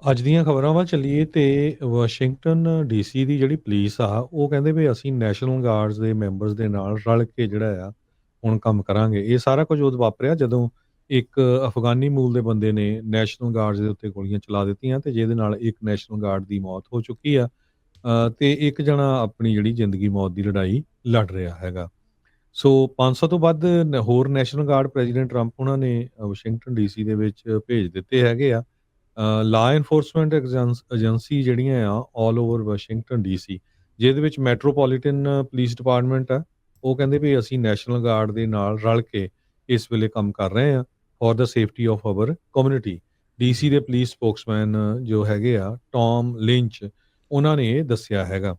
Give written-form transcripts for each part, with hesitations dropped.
ਅੱਜ ਦੀਆਂ ਖਬਰਾਂ ਵੱਲ ਚੱਲੀਏ ਤੇ ਵਾਸ਼ਿੰਗਟਨ ਡੀਸੀ ਦੀ ਜਿਹੜੀ ਪੁਲਿਸ ਆ ਉਹ ਕਹਿੰਦੇ ਵੀ ਅਸੀਂ ਨੈਸ਼ਨਲ ਗਾਰਡਸ ਦੇ ਮੈਂਬਰਸ ਦੇ ਨਾਲ ਰਲ ਕੇ ਜਿਹੜਾ ਆ ਹੁਣ ਕੰਮ ਕਰਾਂਗੇ। ਇਹ ਸਾਰਾ ਕੁਝ ਉਦੋਂ ਵਾਪਰਿਆ ਜਦੋਂ ਇੱਕ ਅਫਗਾਨੀ ਮੂਲ ਦੇ ਬੰਦੇ ਨੇ ਨੈਸ਼ਨਲ ਗਾਰਡਸ ਦੇ ਉੱਤੇ ਗੋਲੀਆਂ ਚਲਾ ਦਿੱਤੀਆਂ ਤੇ ਜਿਹਦੇ ਨਾਲ ਇੱਕ ਨੈਸ਼ਨਲ ਗਾਰਡ ਦੀ ਮੌਤ ਹੋ ਚੁੱਕੀ ਆ। ਤੇ ਇੱਕ ਜਣਾ ਆਪਣੀ ਜਿਹੜੀ ਜ਼ਿੰਦਗੀ ਮੌਤ ਦੀ ਲੜਾਈ ਲੜ ਰਿਹਾ ਹੈਗਾ। ਸੋ 500 ਤੋਂ ਵੱਧ ਹੋਰ ਨੈਸ਼ਨਲ ਗਾਰਡ ਪ੍ਰੈਜ਼ੀਡੈਂਟ ਟਰੰਪ ਉਹਨਾਂ ਨੇ ਵਾਸ਼ਿੰਗਟਨ ਡੀਸੀ ਦੇ ਵਿੱਚ ਭੇਜ ਦਿੱਤੇ ਹੈਗੇ ਆ। ਲਾ ਐਨਫੋਰਸਮੈਂਟ ਏਜੰਸੀ ਜਿਹੜੀਆਂ ਆ ਆਲ ਓਵਰ ਵਾਸ਼ਿੰਗਟਨ ਡੀਸੀ, ਜਿਹਦੇ ਵਿੱਚ ਮੈਟਰੋਪੋਲੀਟਨ ਪੁਲਿਸ ਡਿਪਾਰਟਮੈਂਟ ਆ, ਉਹ ਕਹਿੰਦੇ ਵੀ ਅਸੀਂ ਨੈਸ਼ਨਲ ਗਾਰਡ ਦੇ ਨਾਲ ਰਲ ਕੇ ਇਸ ਵੇਲੇ ਕੰਮ ਕਰ ਰਹੇ ਹਾਂ for the safety of hour community. DC ਦੇ ਪੁਲਿਸ ਸਪੋਕਸਮੈਨ ਜੋ ਹੈਗੇ ਆ ਟੌਮ ਲਿੰਚ, ਉਹਨਾਂ ਨੇ ਇਹ ਦੱਸਿਆ ਹੈਗਾ।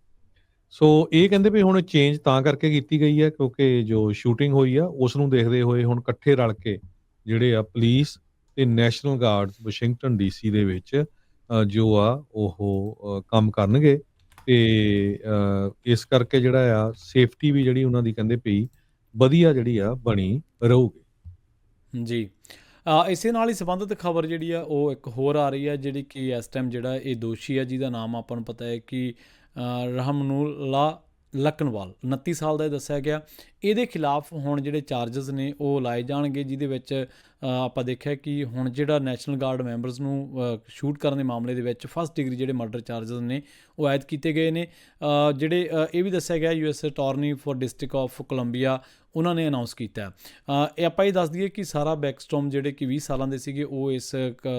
ਸੋ ਇਹ ਕਹਿੰਦੇ ਵੀ ਹੁਣ ਚੇਂਜ ਤਾਂ ਕਰਕੇ ਕੀਤੀ ਗਈ ਹੈ ਕਿਉਂਕਿ ਜੋ ਸ਼ੂਟਿੰਗ ਹੋਈ ਆ ਉਸ ਨੂੰ ਦੇਖਦੇ ਹੋਏ ਹੁਣ ਇਕੱਠੇ ਰਲ ਕੇ ਜਿਹੜੇ ਆ ਪੁਲਿਸ ਤੇ ਨੈਸ਼ਨਲ ਗਾਰਡ ਵਾਸ਼ਿੰਗਟਨ ਡੀਸੀ ਦੇ ਵਿੱਚ ਜੋ ਆ ਉਹ ਕੰਮ ਕਰਨਗੇ ਤੇ ਇਸ ਕਰਕੇ ਜਿਹੜਾ ਆ ਸੇਫਟੀ ਵੀ ਜਿਹੜੀ ਉਹਨਾਂ ਦੀ ਕਹਿੰਦੇ ਪਈ ਵਧੀਆ ਜਿਹੜੀ ਆ ਬਣੀ ਰਹੂਗੀ। ਜੀ। ਇਸੇ ਨਾਲ ਹੀ ਸੰਬੰਧਿਤ ਖਬਰ ਜਿਹੜੀ ਆ ਉਹ ਇੱਕ ਹੋਰ ਆ ਰਹੀ ਹੈ, ਜਿਹੜੀ ਕਿ ਇਸ ਟਾਈਮ ਜਿਹੜਾ ਇਹ ਦੋਸ਼ੀ ਆ ਜਿਹਦਾ ਨਾਮ ਆਪਾਂ ਨੂੰ ਪਤਾ ਹੈ ਕਿ ਰਹਿਮਨੁੱਲਾ ਲਕਨਵਾਲ 29 ਸਾਲ ਦਾ ਇਹ ਦੱਸਿਆ ਗਿਆ। ਇਹਦੇ ਖਿਲਾਫ ਹੁਣ ਜਿਹੜੇ ਚਾਰਜਸ ਨੇ ਉਹ ਲਾਏ ਜਾਣਗੇ, ਜਿਹਦੇ ਵਿੱਚ ਆਪਾਂ ਦੇਖਿਆ ਕਿ ਹੁਣ ਜਿਹੜਾ ਨੈਸ਼ਨਲ ਗਾਰਡ ਮੈਂਬਰਸ ਨੂੰ ਸ਼ੂਟ ਕਰਨ ਦੇ ਮਾਮਲੇ ਦੇ ਵਿੱਚ ਫਸਟ ਡਿਗਰੀ ਜਿਹੜੇ ਮਰਡਰ ਚਾਰਜਸ ਨੇ ਉਹ ਆਇਦ ਕੀਤੇ ਗਏ ਨੇ। ਜਿਹੜੇ ਇਹ ਵੀ ਦੱਸਿਆ ਗਿਆ US attorney for district of Columbia ਉਹਨਾਂ ਨੇ ਅਨਾਊਂਸ ਕੀਤਾ। ਇਹ ਆਪਾਂ ਇਹ ਦੱਸ ਦਈਏ ਕਿ ਸਾਰਾ ਬੈਕਸਟਰੋਮ ਜਿਹੜੇ ਕਿ 20 ਸਾਲਾਂ ਦੇ ਸੀਗੇ ਉਹ ਇਸ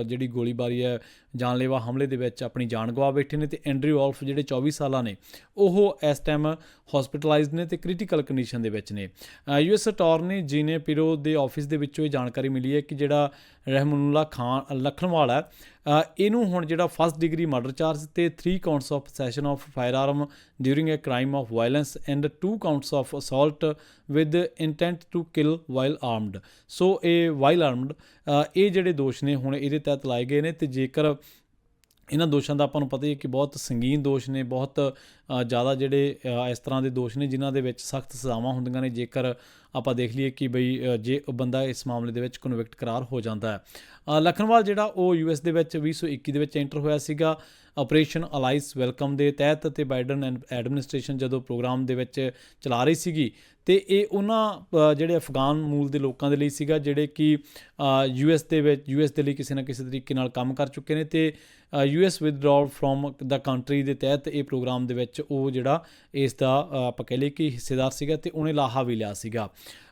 ਜਿਹੜੀ ਗੋਲੀਬਾਰੀ ਹੈ ਜਾਨਲੇਵਾ ਹਮਲੇ ਦੇ ਵਿੱਚ ਆਪਣੀ ਜਾਨ ਗਵਾ ਬੈਠੇ ਨੇ, ਅਤੇ ਐਂਡਰਿਊ ਔਲਫ ਜਿਹੜੇ 24 ਸਾਲਾਂ ਨੇ ਉਹ ਇਸ ਟਾਈਮ ਹਸਪੀਟਲਾਈਜ਼ਡ ਨੇ ਅਤੇ ਕ੍ਰਿਟੀਕਲ ਕੰਡੀਸ਼ਨ ਦੇ ਵਿੱਚ ਨੇ। US ਅਟਾਰਨੀ ਜੀਨੇ ਪਿਰੋ ਦੇ ਆਫਿਸ ਦੇ ਵਿੱਚੋਂ ਇਹ ਜਾਣਕਾਰੀ ਮਿਲੀ ਹੈ ਕਿ ਜਿਹੜਾ ਰਹਿਮਨੁੱਲਾ ਖਾਨ ਲਖਨਵਾਲ ਹੈ ਇਹਨੂੰ ਹੁਣ ਜਿਹੜਾ ਫਸਟ ਡਿਗਰੀ ਮਰਡਰ ਚਾਰਜ ਅਤੇ 3 counts of possession of firearm during a crime of violence and 2 counts of assault with intent to kill while armed. So ਇਹ ਵਾਈਲ ਆਰਮਡ ਇਹ ਜਿਹੜੇ ਦੋਸ਼ ਨੇ ਹੁਣ ਇਹਦੇ ਤਹਿਤ ਲਾਏ ਗਏ ਨੇ। ਅਤੇ ਜੇਕਰ ਇਹਨਾਂ ਦੋਸ਼ਾਂ ਦਾ ਆਪਾਂ ਨੂੰ ਪਤਾ ਹੀ ਹੈ ਕਿ ਬਹੁਤ ਸੰਗੀਨ ਦੋਸ਼ ਨੇ, ਬਹੁਤ ਜ਼ਿਆਦਾ ਜਿਹੜੇ ਇਸ ਤਰ੍ਹਾਂ ਦੇ ਦੋਸ਼ ਨੇ ਜਿਨ੍ਹਾਂ ਦੇ ਵਿੱਚ ਸਖਤ ਸਜ਼ਾਵਾਂ ਹੁੰਦੀਆਂ ਨੇ ਜੇਕਰ ਆਪਾਂ ਦੇਖ ਲਈਏ ਕਿ ਬਈ ਜੇ ਬੰਦਾ ਇਸ ਮਾਮਲੇ ਦੇ ਵਿੱਚ ਕਨਵਿਕਟ ਕਰਾਰ ਹੋ ਜਾਂਦਾ ਹੈ। ਲਖਨਵਾਲ ਜਿਹੜਾ ਉਹ US ਦੇ ਵਿੱਚ 2021 ਦੇ ਵਿੱਚ ਐਂਟਰ ਹੋਇਆ ਸੀਗਾ ਆਪਰੇਸ਼ਨ ਅਲਾਈਸ ਵੈਲਕਮ ਦੇ ਤਹਿਤ, ਅਤੇ ਬਾਈਡਨ ਐਡਮਿਨਿਸਟ੍ਰੇਸ਼ਨ ਜਦੋਂ ਪ੍ਰੋਗਰਾਮ ਦੇ ਵਿੱਚ ਚਲਾ ਰਹੀ ਸੀਗੀ ਅਤੇ ਇਹ ਉਹਨਾਂ ਜਿਹੜੇ ਅਫਗਾਨ ਮੂਲ ਦੇ ਲੋਕਾਂ ਦੇ ਲਈ ਸੀਗਾ ਜਿਹੜੇ ਕਿ US ਦੇ ਲਈ ਕਿਸੇ ਨਾ ਕਿਸੇ ਤਰੀਕੇ ਨਾਲ ਕੰਮ ਕਰ ਚੁੱਕੇ ਨੇ, ਅਤੇ US ਵਿਦਡਰਾਅਲ ਫਰੋਮ ਦਾ ਕੰਟਰੀ ਦੇ ਤਹਿਤ ਇਹ ਪ੍ਰੋਗਰਾਮ ਦੇ ਵਿੱਚ ਉਹ ਜਿਹੜਾ ਇਸ ਦਾ ਆਪਾਂ ਕਹਿ ਲਈਏ ਕਿ ਹਿੱਸੇਦਾਰ ਸੀਗਾ ਅਤੇ ਉਹਨੇ ਲਾਹਾ ਵੀ ਲਿਆ ਸੀਗਾ।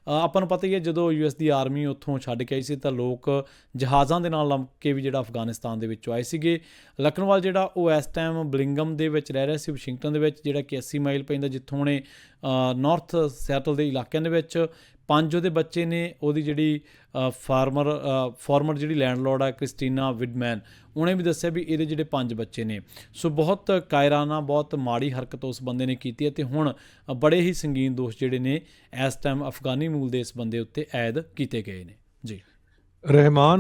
ਆਪਾਂ ਨੂੰ ਪਤਾ ਹੀ ਹੈ ਜਦੋਂ US ਦੀ ਆਰਮੀ ਉੱਥੋਂ ਛੱਡ ਕੇ ਆਈ ਸੀ ਤਾਂ ਲੋਕ ਜਹਾਜ਼ਾਂ ਦੇ ਨਾਲ ਲੰਘ ਕੇ ਵੀ ਜਿਹੜਾ ਅਫਗਾਨਿਸਤਾਨ ਦੇ ਵਿੱਚੋਂ ਆਏ ਸੀਗੇ। ਲਖਨਵਾਲ ਜਿਹੜਾ ਉਹ ਇਸ ਟਾਈਮ ਬਲਿੰਗਮ ਦੇ ਵਿੱਚ ਰਹਿ ਰਿਹਾ ਸੀ, ਵਾਸ਼ਿੰਗਟਨ ਦੇ ਵਿੱਚ, ਜਿਹੜਾ ਕਿ 80 ਮਾਈਲ ਪੈਂਦਾ ਜਿੱਥੋਂ ਉਹਨੇ ਨਾਰਥ ਸੈਟਲ ਦੇ ਇਲਾਕਿਆਂ ਦੇ ਵਿੱਚ 5 ਉਹਦੇ ਬੱਚੇ ਨੇ। ਉਹਦੀ ਜਿਹੜੀ ਫਾਰਮਰ ਜਿਹੜੀ ਲੈਂਡਲੋਰਡ ਆ ਕ੍ਰਿਸਟੀਨਾ ਵਿਡਮੈਨ, ਉਹਨੇ ਵੀ ਦੱਸਿਆ ਵੀ ਇਹਦੇ ਜਿਹੜੇ 5 ਬੱਚੇ ਨੇ। ਸੋ ਬਹੁਤ ਕਾਇਰਾਨਾ, ਬਹੁਤ ਮਾੜੀ ਹਰਕਤ ਉਸ ਬੰਦੇ ਨੇ ਕੀਤੀ ਹੈ ਅਤੇ ਹੁਣ ਬੜੇ ਹੀ ਸੰਗੀਨ ਦੋਸ਼ ਜਿਹੜੇ ਨੇ ਇਸ ਟਾਈਮ ਅਫਗਾਨੀ ਮੂਲ ਦੇ ਇਸ ਬੰਦੇ ਉੱਤੇ ਆਇਦ ਕੀਤੇ ਗਏ ਨੇ। ਜੀ। ਰਹਿਮਾਨ